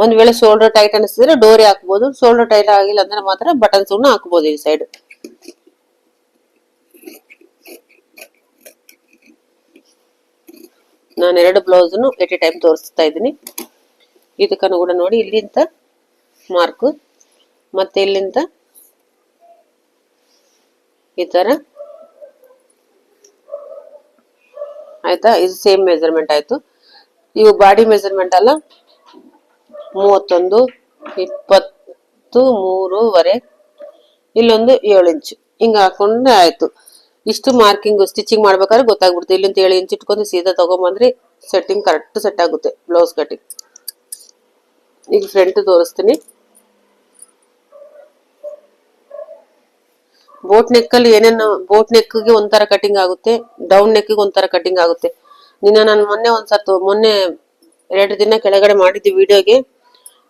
ಒಂದ್ ವೇಳೆ ಶೋಲ್ಡರ್ ಟೈಟ್ ಅನಿಸಿದ್ರೆ ಡೋರಿ ಹಾಕ್ಬೋದು. ಶೋಲ್ಡರ್ ಟೈಟ್ ಆಗಿಲ್ಲ ಅಂದ್ರೆ ಮಾತ್ರ ಬಟನ್ಸ್ ಹಾಕ್ಬೋದು ಈ ಸೈಡ್. ನಾನು 2 ಬ್ಲೌಸ್ ಎಟ್ ಎ ಟೈಮ್ ತೋರಿಸ್ತಾ ಇದ್ದೀನಿ. ಇದಕ್ಕನು ಕೂಡ ನೋಡಿ, ಇಲ್ಲಿಂದ ಮಾರ್ಕ್ ಮತ್ತೆ ಇಲ್ಲಿಂದ ಈ ತರ ಆಯ್ತಾ. ಇದು ಸೇಮ್ ಮೆಜರ್ಮೆಂಟ್ ಆಯ್ತು. ಇವು ಬಾಡಿ ಮೆಜರ್ಮೆಂಟ್ ಅಲ್ಲ, 31, 23ವರೆ, ಇಲ್ಲೊಂದು 7 ಇಂಚು ಹಿಂಗ ಹಾಕೊಂಡ್ರೆ ಆಯ್ತು. ಇಷ್ಟು ಮಾರ್ಕಿಂಗ್ ಸ್ಟಿಚಿಂಗ್ ಮಾಡ್ಬೇಕಾದ್ರೆ ಗೊತ್ತಾಗ್ಬಿಡುತ್ತೆ. ಇಲ್ಲಿಂದ 7 ಇಂಚ್ ಇಟ್ಕೊಂಡು ಸೀದಾ ತಗೊಂಬಂದ್ರೆ ಸೆಟ್ಟಿಂಗ್ ಕರೆಕ್ಟ್ ಸೆಟ್ ಆಗುತ್ತೆ ಬ್ಲೌಸ್ ಕಟಿಂಗ್. ಈಗ ಫ್ರಂಟ್ ತೋರಿಸ್ತೀನಿ. ಬೋಟ್ ನೆಕ್ ಅಲ್ಲಿ ಏನೇನು, ಬೋಟ್ ನೆಕ್ಗೆ ಒಂಥರ ಕಟಿಂಗ್ ಆಗುತ್ತೆ, ಡೌನ್ ನೆಕ್ಗೆ ಒಂಥರ ಕಟಿಂಗ್ ಆಗುತ್ತೆ. ನಾನು ಮೊನ್ನೆ 2 ದಿನ ಕೆಳಗಡೆ ಮಾಡಿದ್ದೆ ವಿಡಿಯೋಗೆ,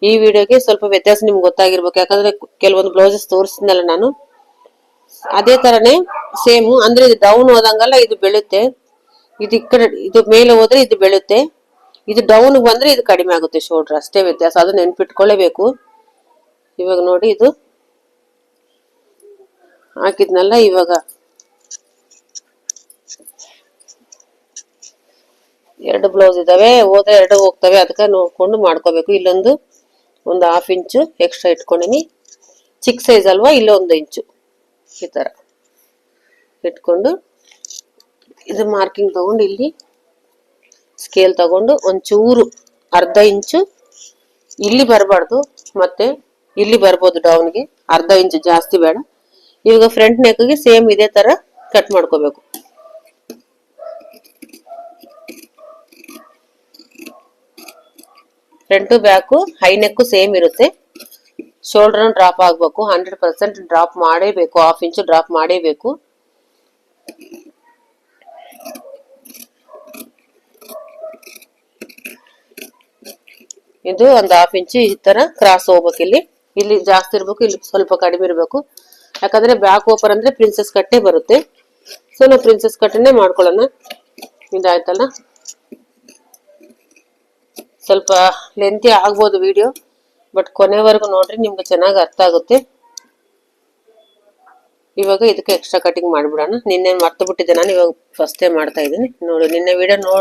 ಈ ವಿಡಿಯೋಗೆ ಸ್ವಲ್ಪ ವ್ಯತ್ಯಾಸ ನಿಮ್ಗೆ ಗೊತ್ತಾಗಿರ್ಬೇಕು. ಯಾಕಂದ್ರೆ ಕೆಲವೊಂದು ಬ್ಲೌಸಸ್ ತೋರಿಸಿದ್ನಲ್ಲ ನಾನು, ಅದೇ ತರನೇ ಸೇಮ್. ಅಂದ್ರೆ ಇದು ಡೌನ್ ಹೋದಂಗಲ್ಲ ಇದು ಬೆಳುತ್ತೆ, ಇದು ಈ ಕಡೆ ಇದು ಮೇಲೆ ಹೋದ್ರೆ ಇದು ಬೆಳುತ್ತೆ, ಇದು ಡೌನ್ ಬಂದ್ರೆ ಇದು ಕಡಿಮೆ ಆಗುತ್ತೆ ಶೋಲ್ಡರ್. ಅಷ್ಟೇ ವ್ಯತ್ಯಾಸ, ಅದು ನೆನ್ಪಿಟ್ಕೊಳ್ಳೇಬೇಕು. ಇವಾಗ ನೋಡಿ, ಇದು ಹಾಕಿದ್ನಲ್ಲ, ಇವಾಗ 2 ಬ್ಲೌಸ್ ಇದಾವೆ, ಹೋದ್ರೆ 2 ಹೋಗ್ತವೆ. ಅದಕ್ಕೆ ನೋಡ್ಕೊಂಡು ಮಾಡ್ಕೋಬೇಕು. ಇಲ್ಲೊಂದು 1/2 ಇಂಚು ಎಕ್ಸ್ಟ್ರಾ ಇಟ್ಕೊಂಡಿನಿ, ಚಿಕ್ಕ ಸೈಜ್ ಅಲ್ವಾ, ಇಲ್ಲೊಂದು ಇಂಚು ಈ ತರ ಇಟ್ಕೊಂಡು ಇದು ಮಾರ್ಕಿಂಗ್ ತಗೊಂಡು ಇಲ್ಲಿ ಸ್ಕೇಲ್ ತಗೊಂಡು ಒಂಚೂರು ಅರ್ಧ ಇಂಚು ಇಲ್ಲಿ ಬರಬಾರ್ದು, ಮತ್ತೆ ಇಲ್ಲಿ ಬರ್ಬೋದು ಡೌನ್ಗೆ. ಅರ್ಧ ಇಂಚು ಜಾಸ್ತಿ ಬೇಡ. ಇವಾಗ ಫ್ರಂಟ್ ನೆಕ್ಗೆ ಸೇಮ್ ಇದೇ ತರ ಕಟ್ ಮಾಡ್ಕೋಬೇಕು. Front back high neck same ಇರುತ್ತೆ. ಶೋಲ್ಡರ್ ಡ್ರಾಪ್ ಆಗ್ಬೇಕು, 100% ಡ್ರಾಪ್ ಮಾಡೇಬೇಕು, 1/2 ಇಂಚು ಡ್ರಾಪ್ ಮಾಡೇಬೇಕು. ಇದು ಒಂದು 1/2 ಇಂಚು ಈ ತರ ಕ್ರಾಸ್ ಹೋಗ್ಬೇಕು. ಇಲ್ಲಿ ಜಾಸ್ತಿ ಇರ್ಬೇಕು, ಇಲ್ಲಿ ಸ್ವಲ್ಪ ಕಡಿಮೆ ಇರಬೇಕು. ಯಾಕಂದ್ರೆ ಬ್ಯಾಕ್ ಓಪನ್ ಅಂದ್ರೆ ಪ್ರಿನ್ಸೆಸ್ ಕಟ್ಟೆ ಬರುತ್ತೆ. ಸೊ ನಾವು ಪ್ರಿನ್ಸೆಸ್ ಕಟ್ಟನ್ನೇ ಮಾಡ್ಕೊಳ್ಳೋಣ. ಇದಾಯ್ತಲ್ಲ, ಸ್ವಲ್ಪ ಲೆಂತಿ ಆಗ್ಬೋದು ವಿಡಿಯೋ, ಬಟ್ ಕೊನೆವರೆಗೂ ನೋಡ್ರಿ, ನಿಮ್ಗೆ ಚೆನ್ನಾಗಿ ಅರ್ಥ ಆಗುತ್ತೆ. ಇವಾಗ ಇದಕ್ಕೆ ಎಕ್ಸ್ಟ್ರಾ ಕಟಿಂಗ್ ಮಾಡ್ಬಿಡೋಣ. ನಿನ್ನೆ ಮರ್ತು ಬಿಟ್ಟಿದ್ದೆ ನಾನು, ಇವಾಗ ಫಸ್ಟ್ ಟೈಮ್ ಮಾಡ್ತಾ ಇದ್ದೀನಿ. ನೋಡಿ, ನಿನ್ನೆ ವಿಡಿಯೋ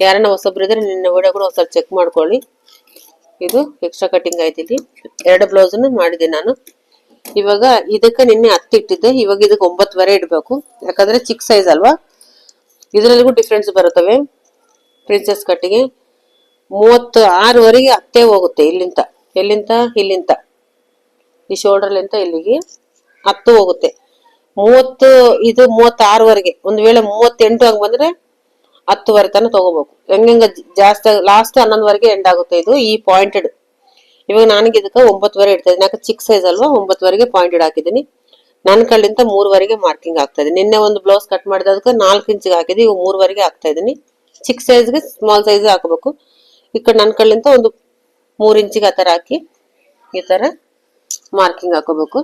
ಯಾರನ್ನ ಹೊಸೊಬ್ರು ಇದ್ರೆ ನಿನ್ನೆ ವಿಡಿಯೋ ಕೂಡ ಒಂದ್ಸಲ ಚೆಕ್ ಮಾಡ್ಕೊಳ್ಳಿ. ಇದು ಎಕ್ಸ್ಟ್ರಾ ಕಟಿಂಗ್ ಆಯ್ತು. ಇಲ್ಲಿ 2 ಬ್ಲೌಸ್ ಮಾಡಿದೆ ನಾನು. ಇವಾಗ ಇದಕ್ಕೆ ನಿನ್ನೆ 10 ಇಟ್ಟಿದ್ದೆ, ಇವಾಗ ಇದಕ್ಕೆ 9.5 ಇಡಬೇಕು. ಯಾಕಂದ್ರೆ ಚಿಕ್ಕ ಸೈಜ್ ಅಲ್ವಾ, ಇದರಲ್ಲಿಗೂ ಡಿಫ್ರೆನ್ಸ್ ಬರುತ್ತವೆ. ಪ್ರಿನ್ಸೆಸ್ ಕಟ್ಟಿಗೆ 36ವರೆಗೆ ಹತ್ತೇ ಹೋಗುತ್ತೆ. ಇಲ್ಲಿಂದ ಈ ಶೋಲ್ಡರ್ ಲಿಂತ ಇಲ್ಲಿಗೆ 10 ಹೋಗುತ್ತೆ. 36ವರೆಗೆ, ಒಂದ್ ವೇಳೆ 38 ಹಂಗ್ ಬಂದ್ರೆ 10ವರೆ ತನಕ ತಗೋಬೇಕು. ಹೆಂಗ ಜಾಸ್ತಿ ಲಾಸ್ಟ್ 11ವರೆಗೆ ಎಂಡ್ ಆಗುತ್ತೆ ಇದು, ಈ ಪಾಯಿಂಟೆಡ್. ಇವಾಗ ನನಗೆ ಇದಕ್ಕೆ 9.5 ಇಡ್ತಾ ಇದ್ದೀನಿ. ಯಾಕೆ ಚಿಕ್ಕ ಸೈಜ್ ಅಲ್ವಾ, 9ವರೆಗೆ ಪಾಯಿಂಟೆಡ್ ಹಾಕಿದ್ದೀನಿ. ನನ್ನ ಕಳ್ಳಿಂದ 3ವರೆಗೆ ಮಾರ್ಕಿಂಗ್ ಆಗ್ತಾ ಇದೆ. ನಿನ್ನೆ ಒಂದು ಬ್ಲೌಸ್ ಕಟ್ ಮಾಡಿದಕ್ಕೆ 4 ಇಂಚಿಗೆ ಹಾಕಿದ್ವಿ, ಇವಾಗ 3ವರೆಗೆ ಹಾಕ್ತಾ ಇದೀನಿ. ಚಿಕ್ಕ ಸೈಜ್ಗೆ ಸ್ಮಾಲ್ ಸೈಜ್ ಹಾಕಬೇಕು. ಈ ಕಡೆ ನನ್ನ ಕಳ್ಳಿಂದ ಒಂದು 3 ಇಂಚಿಗೆ ಆ ತರ ಹಾಕಿ ಈ ತರ ಮಾರ್ಕಿಂಗ್ ಹಾಕೋಬೇಕು.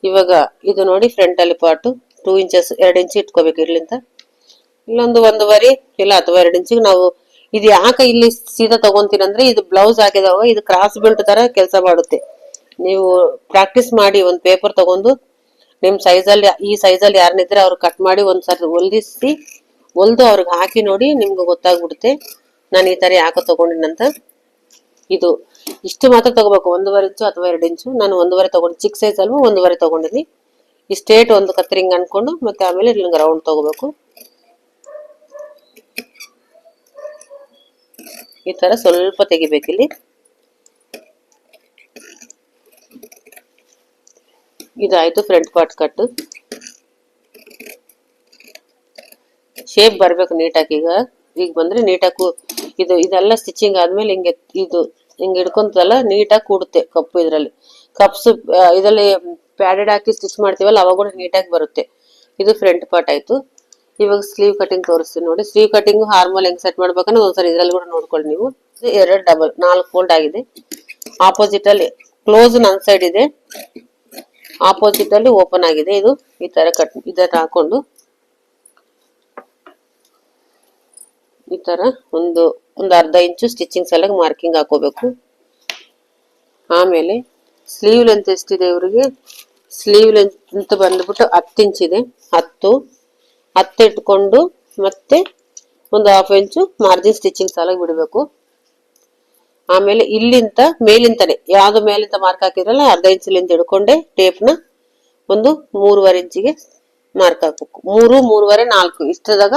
ಇವಾಗ ಇದು ನೋಡಿ, ಫ್ರಂಟ್ ಅಲ್ಲಿ ಪಾರ್ಟ್ 2 ಇಂಚಸ್ 2 ಇಂಚ್ ಇಟ್ಕೋಬೇಕು. ಇರ್ಲಿಂದ ಇಲ್ಲೊಂದು 1.5 ಇಲ್ಲ ಅಥವಾ 2 ಇಂಚಿಗೆ ನಾವು ಇದು ಯಾಕೆ ಇಲ್ಲಿ ಸೀದಾ ತಗೊಂತೀನಿ ಅಂದ್ರೆ, ಇದು ಬ್ಲೌಸ್ ಹಾಕಿದಾಗ ಇದು ಕ್ರಾಸ್ ಬೆಲ್ಟ್ ತರ ಕೆಲಸ ಮಾಡುತ್ತೆ. ನೀವು ಪ್ರಾಕ್ಟೀಸ್ ಮಾಡಿ, ಒಂದು ಪೇಪರ್ ತಗೊಂಡು ನಿಮ್ ಸೈಜಲ್ಲಿ, ಈ ಸೈಜಲ್ಲಿ ಯಾರನ್ನಿದ್ರೆ ಅವ್ರು ಕಟ್ ಮಾಡಿ ಒಂದ್ಸರಿ ಹೊಲ್ದು ಅವ್ರಿಗೆ ಹಾಕಿ ನೋಡಿ, ನಿಮ್ಗೆ ಗೊತ್ತಾಗ್ಬಿಡುತ್ತೆ ನಾನು ಈ ತರ ಯಾಕೆ ತಗೊಂಡಿನಂತ. ಇದು ಇಷ್ಟು ಮಾತ್ರ ತಗೋಬೇಕು, 1.5 ಇಂಚು ಅಥವಾ 2 ಇಂಚು. ನಾನು 1.5 ತಗೊಂಡು, ಚಿಕ್ಕ ಸೈಜ್ ಅಲ್ವಾ 1.5 ತಗೊಂಡಿನಿ. ಈ ಸ್ಟ್ರೇಟ್ ಒಂದು ಕತ್ತರಿಂಗ್ ಅನ್ಕೊಂಡು ಮತ್ತೆ ಆಮೇಲೆ ಇಲ್ಲಿ ರೌಂಡ್ ತಗೋಬೇಕು. ಈ ತರ ಸ್ವಲ್ಪ ತೆಗಿಬೇಕು. ಇಲ್ಲಿ ಇದಾಯ್ತು ಫ್ರಂಟ್ ಪಾರ್ಟ್ ಕಟ್. ಶೇಪ್ ಬರ್ಬೇಕು ನೀಟಾಗಿ. ಈಗ ಬಂದ್ರೆ ನೀಟಾಗಿ ಇದೆಲ್ಲ ಸ್ಟಿಚಿಂಗ್ ಆದ್ಮೇಲೆ ಹಿಂಗೆ ಹಿಡ್ಕೊಂತಲ್ಲ, ನೀಟಾಗಿ ಕೂಡುತ್ತೆ ಕಪ್ಪು. ಕಪ್ಸ್ ಇದರಲ್ಲಿ ಪ್ಯಾಡೆಡ್ ಹಾಕಿ ಸ್ಟಿಚ್ ಮಾಡ್ತೀವಲ್ಲ, ಅವಾಗ ಕೂಡ ನೀಟಾಗಿ ಬರುತ್ತೆ. ಇದು ಫ್ರಂಟ್ ಪಾರ್ಟ್ ಆಯ್ತು. ಇವಾಗ ಸ್ಲೀವ್ ಕಟಿಂಗ್ ತೋರಿಸ್ತೀನಿ ನೋಡಿ. ಸ್ಲೀವ್ ಕಟಿಂಗ್ ಹಾರ್ಮೋಲ್ ಹೆಂಗ್ ಸೆಟ್ ಮಾಡ್ಬೇಕಂದ್ರೆ ಒಂದ್ಸರಿ ಇದ್ರಲ್ಲಿ ಕೂಡ ನೋಡ್ಕೊಳ್ಳಿ ನೀವು. 2 4 ಫೋಲ್ಡ್ ಆಗಿದೆ. ಆಪೋಸಿಟ್ ಅಲ್ಲಿ ಕ್ಲೋಸ್ ನನ್ನ ಸೈಡ್ ಇದೆ, ಆಪೋಸಿಟ್ ಅಲ್ಲಿ ಓಪನ್ ಆಗಿದೆ. ಇದು ಈ ತರ ಇದನ್ನ ಹಾಕೊಂಡು ಈ ತರ ಒಂದು ಅರ್ಧ ಇಂಚು ಸ್ಟಿಚಿಂಗ್ ಸಲಗ ಮಾರ್ಕಿಂಗ್ ಹಾಕೋಬೇಕು. ಆಮೇಲೆ ಸ್ಲೀವ್ ಲೆಂತ್ ಎಷ್ಟಿದೆ ಇವರಿಗೆ, ಸ್ಲೀವ್ ಲೆಂತ್ ಬಂದ್ಬಿಟ್ಟು 10 ಇಂಚ್ ಇದೆ. 10 ಇಟ್ಕೊಂಡು ಮತ್ತೆ ಒಂದು 1/2 ಇಂಚು ಮಾರ್ಜಿನ್ ಸ್ಟಿಚಿಂಗ್ ಸಾಲಾಗಿ ಬಿಡಬೇಕು. ಆಮೇಲೆ ಇಲ್ಲಿಂದ ಮೇಲಿಂತಾನೆ ಯಾವ್ದು ಮೇಲಿಂದ ಮಾರ್ಕ್ ಹಾಕಿದ್ರಲ್ಲ, ಅರ್ಧ ಇಂಚಿಲಿಂದ ಹಿಡ್ಕೊಂಡೆ ಟೇಪ್ನ ಒಂದು 3.5 ಇಂಚಿಗೆ ಮಾರ್ಕ್ ಹಾಕ್ಬೇಕು. 3, 3.5, 4 ಇಷ್ಟದಾಗ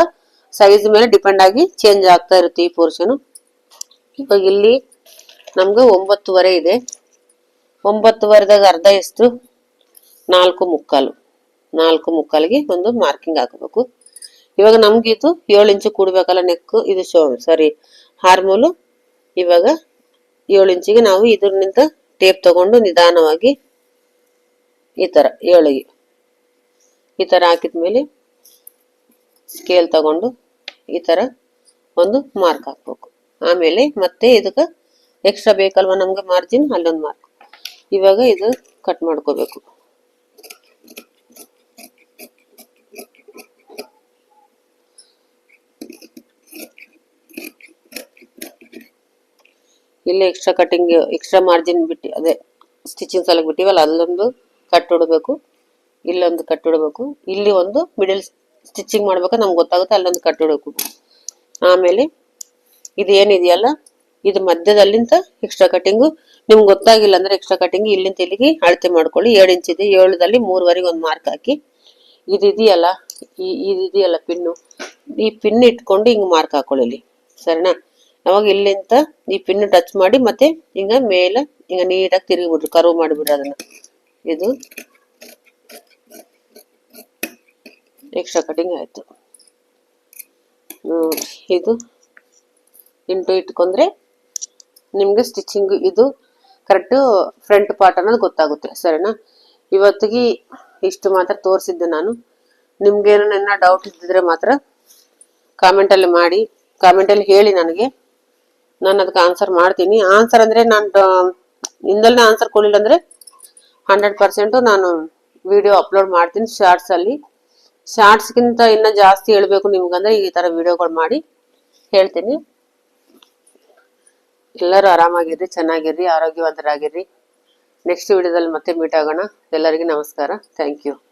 ಸೈಜ್ ಮೇಲೆ ಡಿಪೆಂಡ್ ಆಗಿ ಚೇಂಜ್ ಆಗ್ತಾ ಇರುತ್ತೆ ಈ ಪೋರ್ಷನ್. ಇವಾಗ ಇಲ್ಲಿ ನಮ್ಗೆ 9.5 ಇದೆ. 9.5ದಾಗ ಅರ್ಧ ಎಷ್ಟು, 4.75. 4.75ಗೆ ಒಂದು ಮಾರ್ಕಿಂಗ್ ಹಾಕಬೇಕು. ಇವಾಗ ನಮ್ಗೆ ಇದು 7 ಇಂಚು ಕೂಡ್ಬೇಕಲ್ಲ ನೆಕ್, ಇದು ಹಾರ್ಮೋಲು. ಇವಾಗ 7 ಇಂಚಿಗೆ ನಾವು ಇದರಿಂದ ಟೇಪ್ ತಗೊಂಡು ನಿಧಾನವಾಗಿ ಈ ತರ 7ಗೆ ಈ ತರ ಹಾಕಿದ್ಮೇಲೆ ಸ್ಕೇಲ್ ತಗೊಂಡು ಈ ತರ ಒಂದು ಮಾರ್ಕ್ ಹಾಕ್ಬೇಕು. ಆಮೇಲೆ ಮತ್ತೆ ಇದಕ್ಕೆ ಎಕ್ಸ್ಟ್ರಾ ಬೇಕಲ್ವಾ ನಮ್ಗೆ ಮಾರ್ಜಿನ್, ಅಲ್ಲೊಂದು ಮಾರ್ಕ್. ಇವಾಗ ಇದು ಕಟ್ ಮಾಡ್ಕೋಬೇಕು. ಇಲ್ಲಿ ಎಕ್ಸ್ಟ್ರಾ ಕಟಿಂಗ್, ಎಕ್ಸ್ಟ್ರಾ ಮಾರ್ಜಿನ್ ಬಿಟ್ಟು, ಅದೇ ಸ್ಟಿಚಿಂಗ್ ಸಲಕ್ ಬಿಟ್ಟಿವಲ್ಲ, ಅಲ್ಲೊಂದು ಕಟ್ ಹೊಡಬೇಕು, ಇಲ್ಲೊಂದು ಕಟ್ ಹೊಡಬೇಕು. ಇಲ್ಲಿ ಒಂದು ಮಿಡಲ್ ಸ್ಟಿಚಿಂಗ್ ಮಾಡ್ಬೇಕಾದ್ರೆ ನಮ್ಗೆ ಗೊತ್ತಾಗುತ್ತೆ, ಅಲ್ಲೊಂದು ಕಟ್ ಹೊಡಬೇಕು. ಆಮೇಲೆ ಇದು ಏನಿದೆಯಲ್ಲ, ಇದು ಮಧ್ಯದಲ್ಲಿಂದ ಎಕ್ಸ್ಟ್ರಾ ಕಟಿಂಗು. ನಿಮ್ಗೆ ಗೊತ್ತಾಗಿಲ್ಲ ಅಂದ್ರೆ ಎಕ್ಸ್ಟ್ರಾ ಕಟಿಂಗ್ ಇಲ್ಲಿಂದ ಇಲ್ಲಿಗೆ ಅಳತೆ ಮಾಡ್ಕೊಳ್ಳಿ. 7 ಇಂಚ್ ಇದೆ, 7ದಲ್ಲಿ 3ವರೆಗೆ ಒಂದು ಮಾರ್ಕ್ ಹಾಕಿ, ಇದೆಯಲ್ಲ ಪಿನ್ನು, ಈ ಪಿನ್ ಇಟ್ಕೊಂಡು ಹಿಂಗ್ ಮಾರ್ಕ್ ಹಾಕೊಳ್ಳಿ, ಸರಿನಾ? ಅವಾಗ ಇಲ್ಲಿಂದ ಈ ಪಿನ್ ಟಚ್ ಮಾಡಿ ಮತ್ತೆ ಹಿಂಗ ಮೇಲೆ ಹಿಂಗ ನೀಟಾಗಿ ತಿರುಗಿ ಬಿಡ್ರಿ, ಕರ್ವ್ ಮಾಡಿಬಿಡ್ರಿ ಅದನ್ನ. ಇದು ಎಕ್ಸ್ಟ್ರಾ ಕಟಿಂಗ್ ಆಯ್ತು. ಇದು ಇಂಟು ಇಟ್ಕೊಂಡ್ರೆ ನಿಮ್ಗೆ ಸ್ಟಿಚಿಂಗ್ ಇದು ಕರೆಕ್ಟ್ ಫ್ರಂಟ್ ಪಾರ್ಟ್ ಅನ್ನೋದು ಗೊತ್ತಾಗುತ್ತೆ. ಸರಿನಾ? ಇವತ್ತಿಗೆ ಇಷ್ಟು ಮಾತ್ರ ತೋರಿಸಿದ್ದೆ ನಾನು. ನಿಮ್ಗೇನ ಡೌಟ್ ಇದ್ದಿದ್ರೆ ಮಾತ್ರ ಕಾಮೆಂಟಲ್ಲಿ ಮಾಡಿ, ಕಾಮೆಂಟಲ್ಲಿ ಹೇಳಿ ನನಗೆ. ನಾನು ಅದಕ್ಕೆ ಆನ್ಸರ್ ಮಾಡ್ತೀನಿ. ಆನ್ಸರ್ ಅಂದ್ರೆ ನಾನು ಇಂದಲೇ ಆನ್ಸರ್ ಕೊಡಲಿಲ್ಲ ಅಂದ್ರೆ 100% ನಾನು ವಿಡಿಯೋ ಅಪ್ಲೋಡ್ ಮಾಡ್ತೀನಿ ಶಾರ್ಟ್ಸಲ್ಲಿ. ಶಾರ್ಟ್ಸ್ಗಿಂತ ಇನ್ನ ಜಾಸ್ತಿ ಹೇಳ್ಬೇಕು ನಿಮ್ಗಂದ್ರೆ ಈ ತರ ವಿಡಿಯೋಗಳು ಮಾಡಿ ಹೇಳ್ತೀನಿ. ಎಲ್ಲರೂ ಆರಾಮಾಗಿರ್ರಿ, ಚೆನ್ನಾಗಿರ್ರಿ, ಆರೋಗ್ಯವಂತರಾಗಿರ್ರಿ. ನೆಕ್ಸ್ಟ್ ವಿಡಿಯೋದಲ್ಲಿ ಮತ್ತೆ ಮೀಟ್ ಆಗೋಣ. ಎಲ್ಲರಿಗೂ ನಮಸ್ಕಾರ. Thank you.